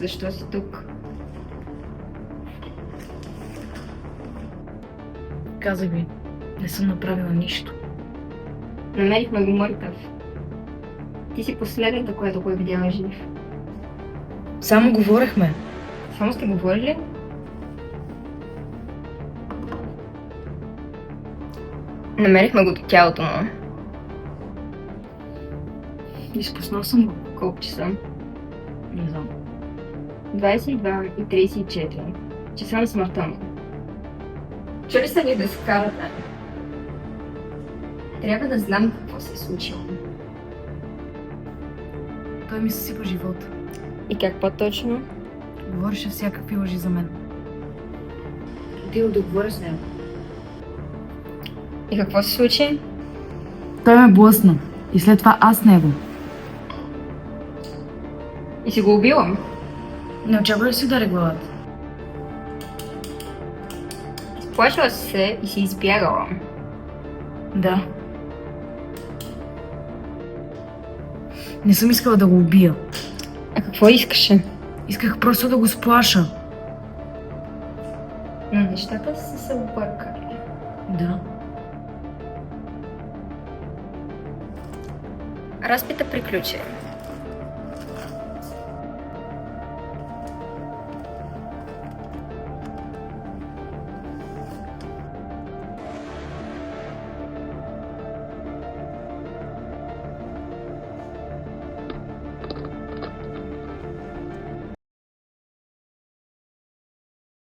защо си тук. Казах ви, не съм направила нищо. Намерихме го мъртъв. Ти си последната, която го е видяла жив. Само говорехме. Само сте говорили? Намерихме го до тялото му. Изпуснал съм го. Колко часа? Не знам. 22:34. Часа на смъртта му. Чули са ни да се карате? Трябва да знам какво се е случило. Той ми съсипа живота. И какво точно? Говореше всякакви лъжи за мен. Отидох да говоря с него. И какво се случи? Той ме блъсна. И след това аз него. И си го убила? Не очаква да си удари главата. Изплашила си се и си избягала. Да. Не съм искала да го убия. А какво искаше? Исках просто да го сплаша. Но нещата са се объркали. Да. Разпита приключи.